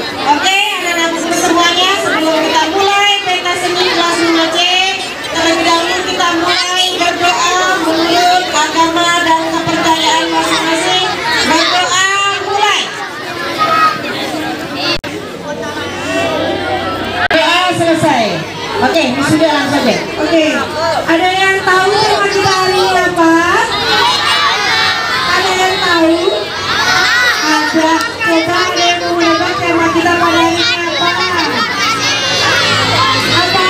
Oke, anak-anak semuanya, sebelum kita mulai pentas seni kelas 5C, terlebih dahulu kita mulai berdoa menurut agama dan kepercayaan masing-masing. Berdoa mulai. Doa selesai. Oke, sudah langsung saja. Oke, ada yang tahu tema kita hari ini apa? Ada yang tahu? Ada. Coba ada yang mau menebak tema kita pada hari ini apa? Apa?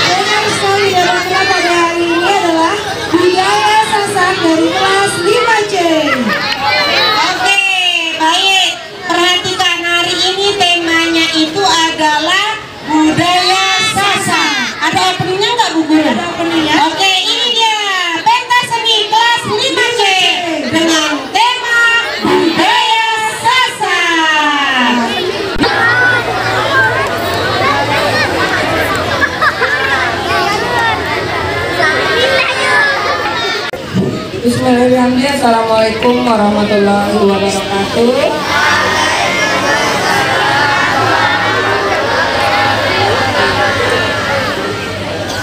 Benar sekali, tema kita pada hari ini adalah budaya Sasak dari kelas 5C. Oke, baik. Perhatikan, hari ini temanya itu adalah budaya Sasak. Ada openingnya nggak, Bu Guru? Ada openingnya. Oke, ini dia pentas seni kelas 5C dengan tema budaya Sasak. Bismillahirrahmanirrahim. Assalamualaikum warahmatullahi wabarakatuh.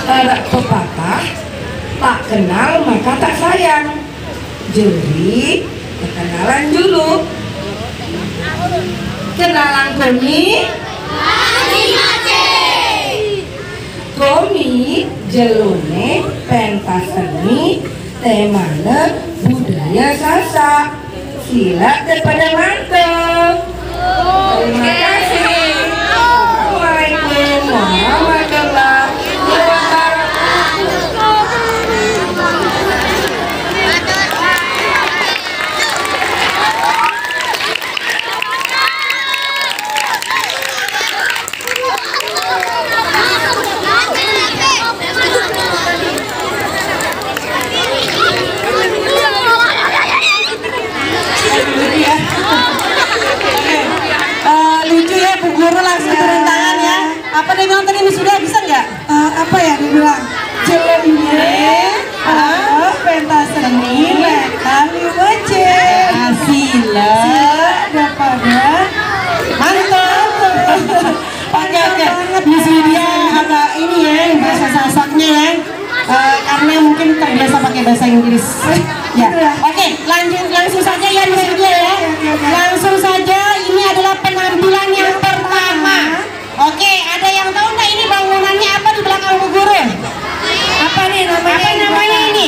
Ada pepatah, tak kenal maka tak sayang. Jadi kenalan dulu. Kenalan Komi jelune pentas seni temane budaya Sasak. Silat daripada mantep. Terima kasih. Assalamualaikum warahmatullahi wabarakatuh. Lucu ya, Bu Guru langsung turun tangan ya. Apa dia bilang tadi, sudah bisa nggak? Apa ya dia bilang? Jelene pentas seni lekal 5C. Sila daripada mantap. Oke. Misi dia agak ini ya, bahasa Sasaknya ya. Karena mungkin terbiasa pakai bahasa Inggris. Ya. Oke, langsung saja ya misi dia ya. Langsung saja, ini adalah penampilan yang pertama. Oke, ada yang tahu nggak ini bangunannya apa di belakang Bu Guru? Apa nih namanya? Apa namanya ini?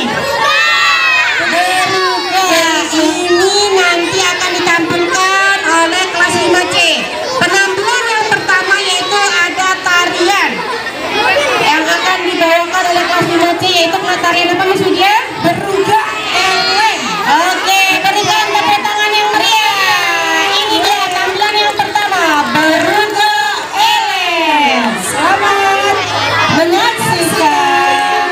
Beruga. Ini nanti akan ditampilkan oleh kelas 5C. Penampilan yang pertama yaitu ada tarian yang akan dibawakan oleh kelas 5C, yaitu tarian apa maksudnya? Beruga Elen. Oke, berikan tepuk tangan yang meriah. Ini dia tampilan yang pertama, Beruga Elen. Selamat menyaksikan.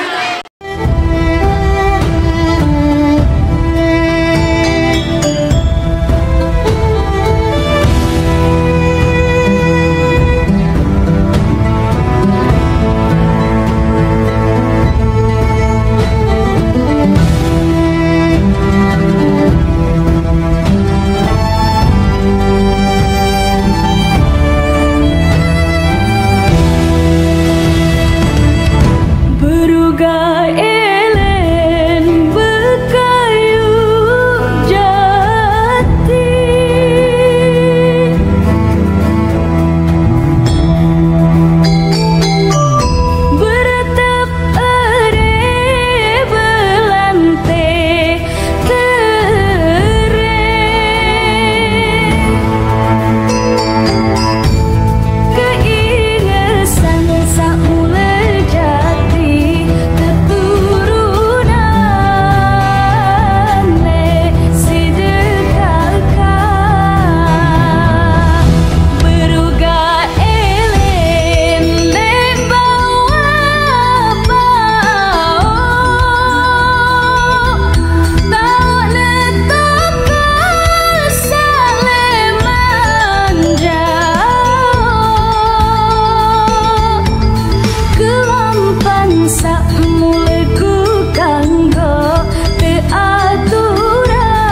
Aturan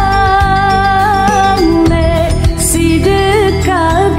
si dekat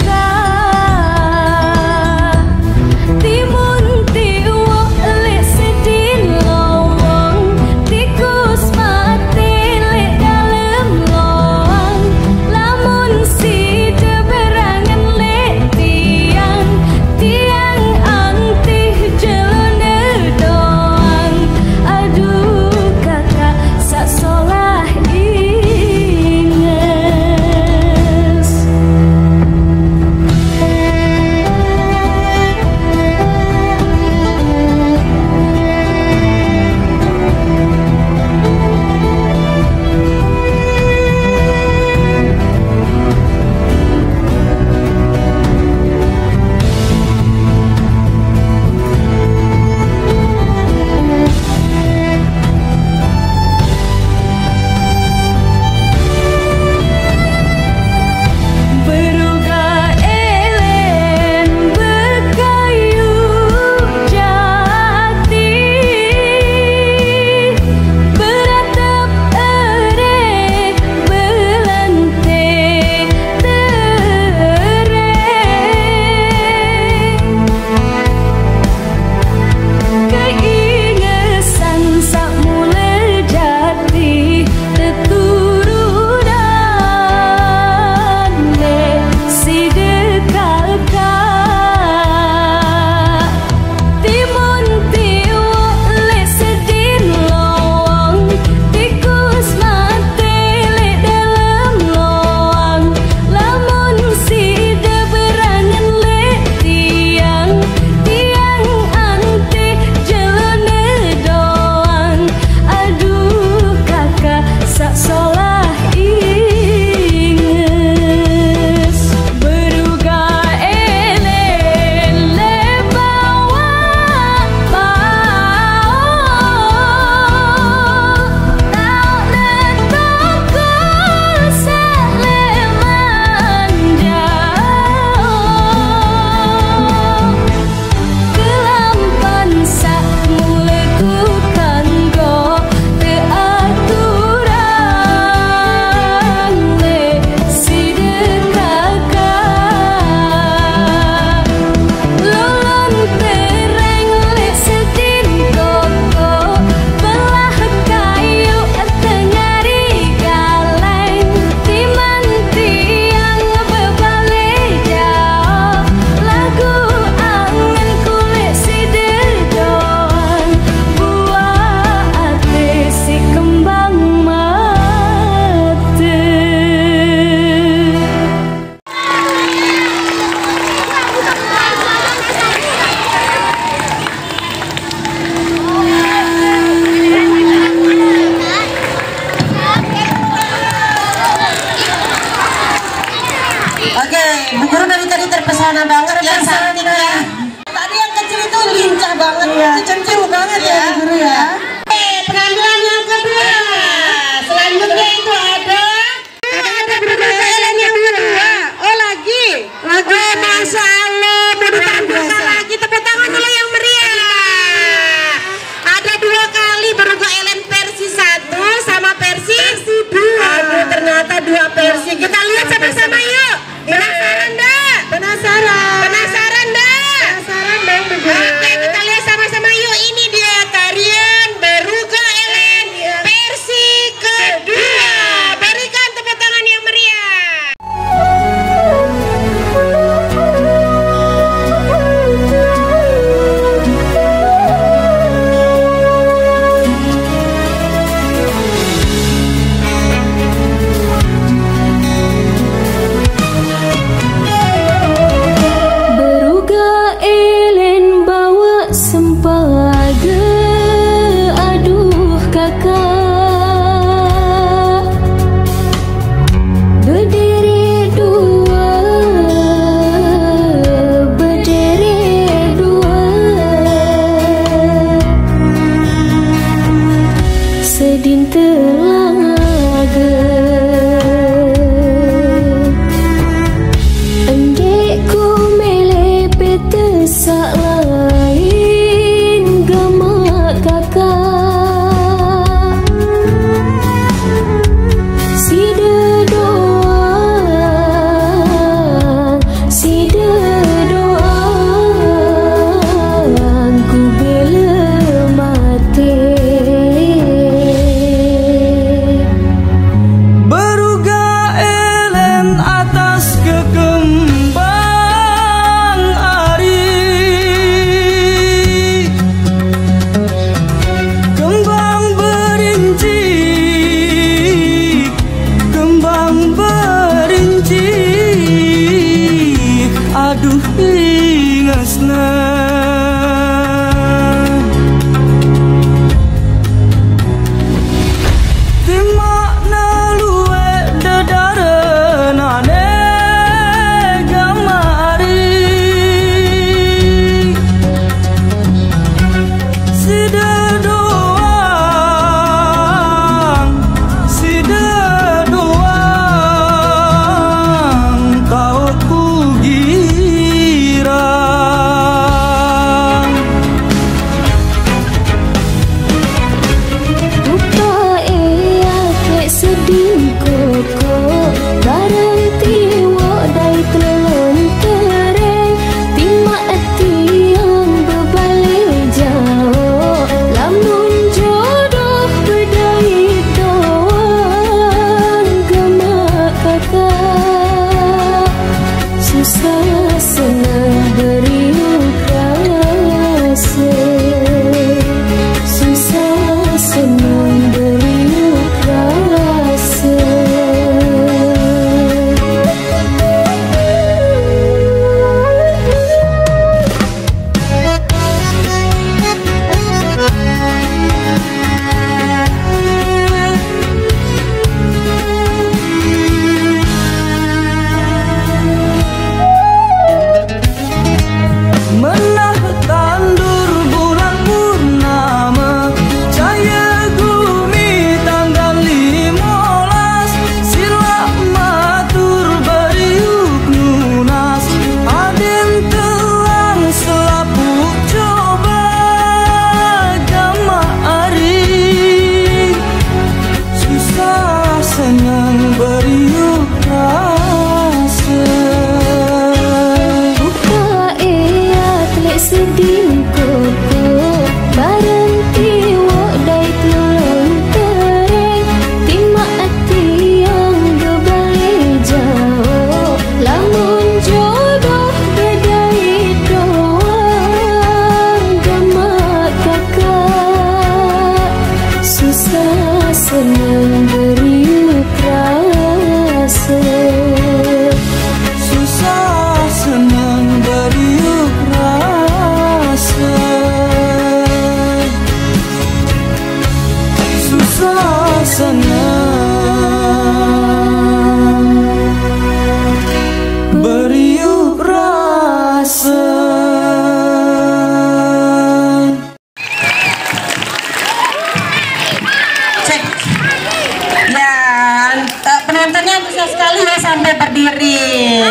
sampai berdiri.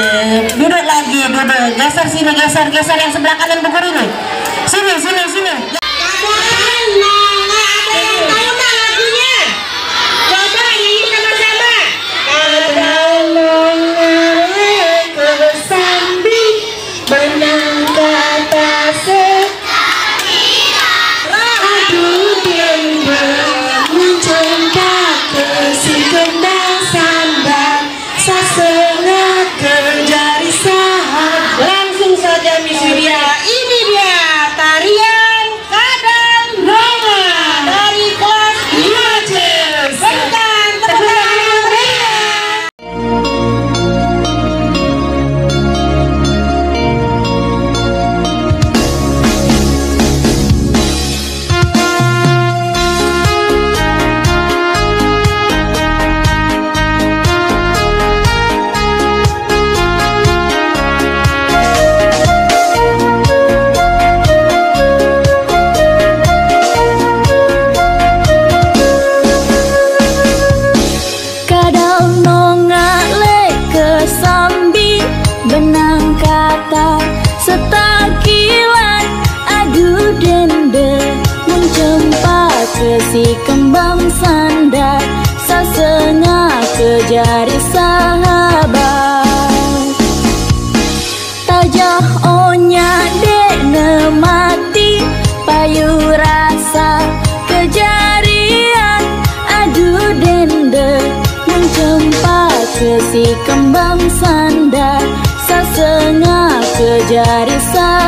Duduk lagi, duduk. Geser sini, geser, geser yang sebelah kanan Bu Guru ini. Sini, sini, sini. Ini dia tarian Kadang Roma dari kelas 5C. Berikan tepuk tangan mereka. Benang kata setakilan adu dende mencempak ke si kembang sandar sasenya ke jari sahabat tajah onya dek nemati payu rasa kejarian adu dende mencempak ke si kembang sandar sasenya ke jari sahabat.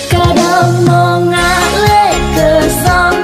Kadang mengalih ke sang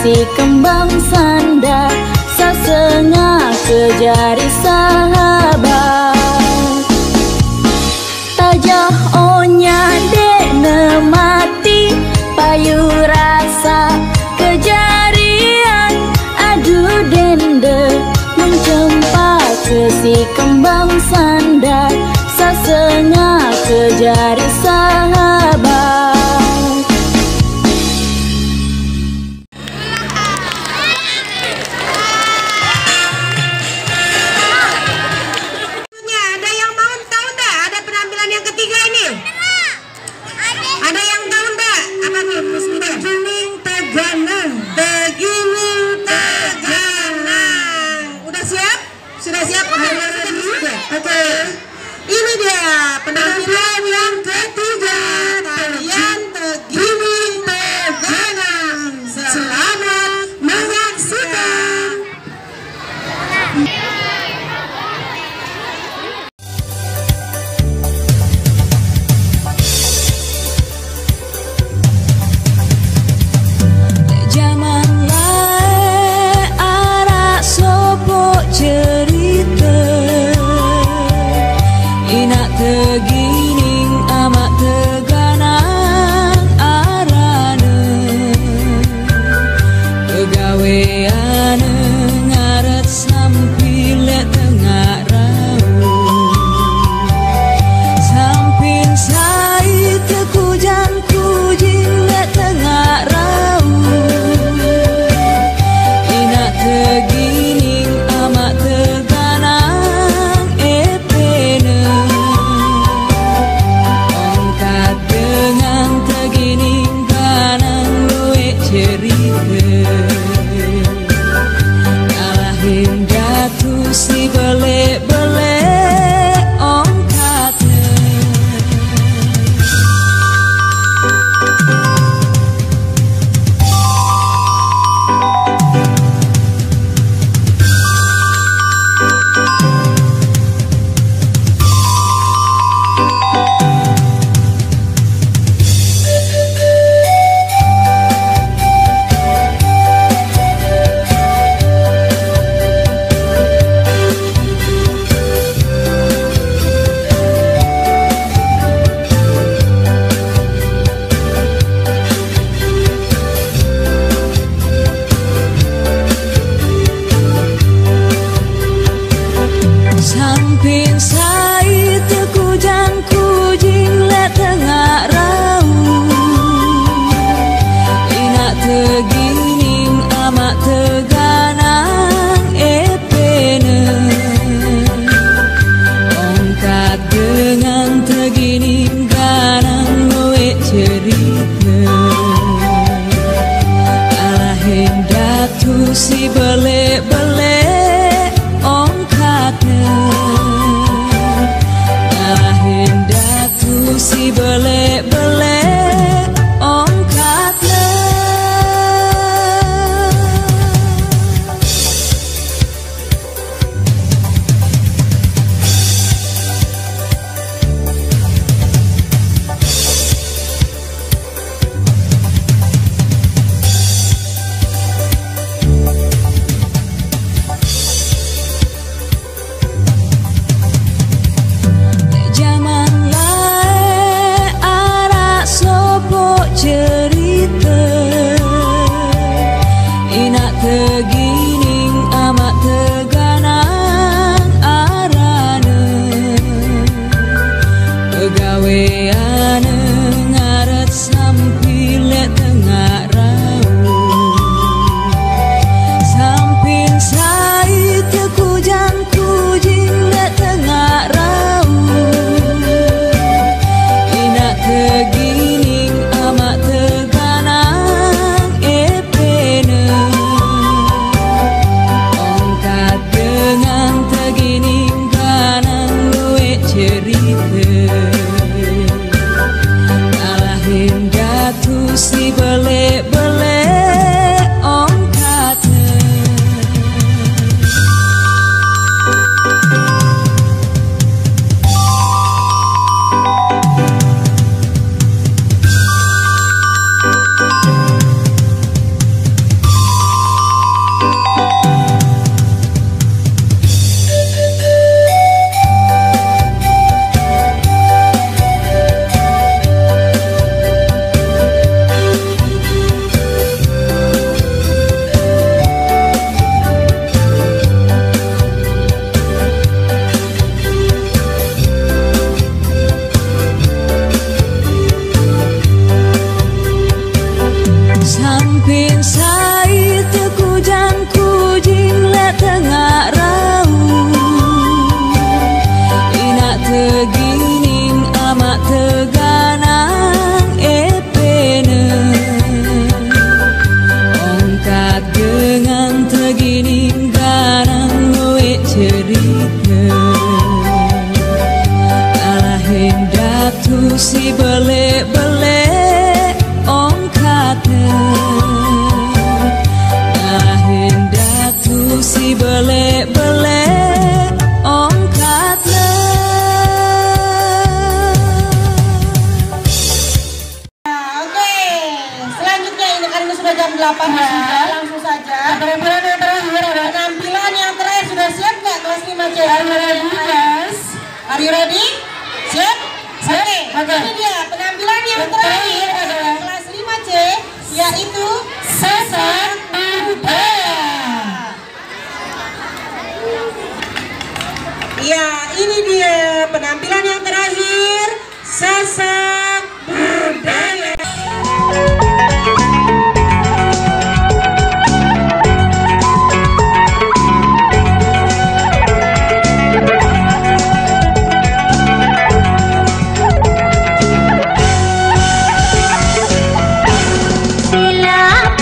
si kembang sanda sasengah ke jari sahabat. Tajah onya dek nemati payu rasa kejarian adu dende mencempa ke si kembang sanda sasengah ke jari sahabat. Ada yang mau tahu enggak? Ada penampilan yang ketiga ini. Ada yang tahu enggak? Apa nih? Tegining Teganang. Tegining Teganang. Udah siap? Sudah siap? Oke. Ini dia penampilan yang ketiga. Tarian Tegining Teganang. Selamat menyaksikan. Cerita inak tegining amat teganang arane pegawean ngaret sampile tengah raung sampin sai tekujan kujing le tengah raung inak tegining amat teganang epene ongkat dengan tegining ganang luwe cerita kalahin jatuh si bele-bele ongkatnya. Samping sai tekujan kujing le tengah raung inak tegining amat teganang epene ongkat dengan tegining ganang luwe cerita kalahin datu si bele-bele datu si bele-bele ongkatnya. Ampin sai tekujang kujing le tengah rau Inak tegining amak teganang epene Ongkat dengan tegining ganang ngoe cerita Alah hendak tu si bele-bele si bele-bele ongkatna. Oke, selanjutnya ini karena sudah jam 8 sudah, langsung saja. Penampilan yang terakhir sudah siap nggak kelas 5C? Are you ready? Siap? Oke. Ini dia penampilan yang terakhir adalah kelas 5C, yaitu sasak budaya. Ya, ini dia penampilan yang terakhir, sasak budaya. Sila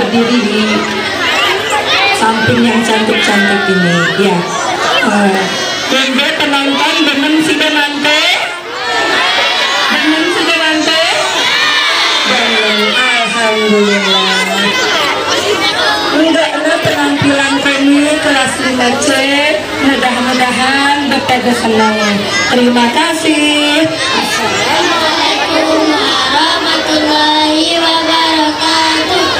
berdiri di samping yang cantik-cantik ini ya. Bende penonton demen si Benante, demen si Benante, demen, alhamdulillah. Enggaklah penampilan kami kelas 5C, mudah-mudahan dapat kesenangan. Terima kasih. Assalamualaikum warahmatullahi wabarakatuh.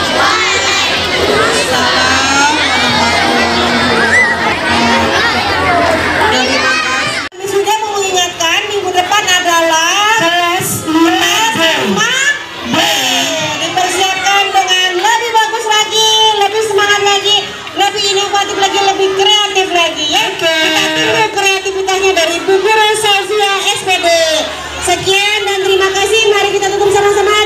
Kami sudah mau mengingatkan minggu depan adalah Kelas 5B. dipersiapkan dengan lebih bagus lagi, lebih semangat lagi, lebih inovatif lagi, lebih kreatif lagi ya. Kita tunggu kreativitasnya dari Bu Guru Sofia SPD. Sekian dan terima kasih. Mari kita tutup sama-sama.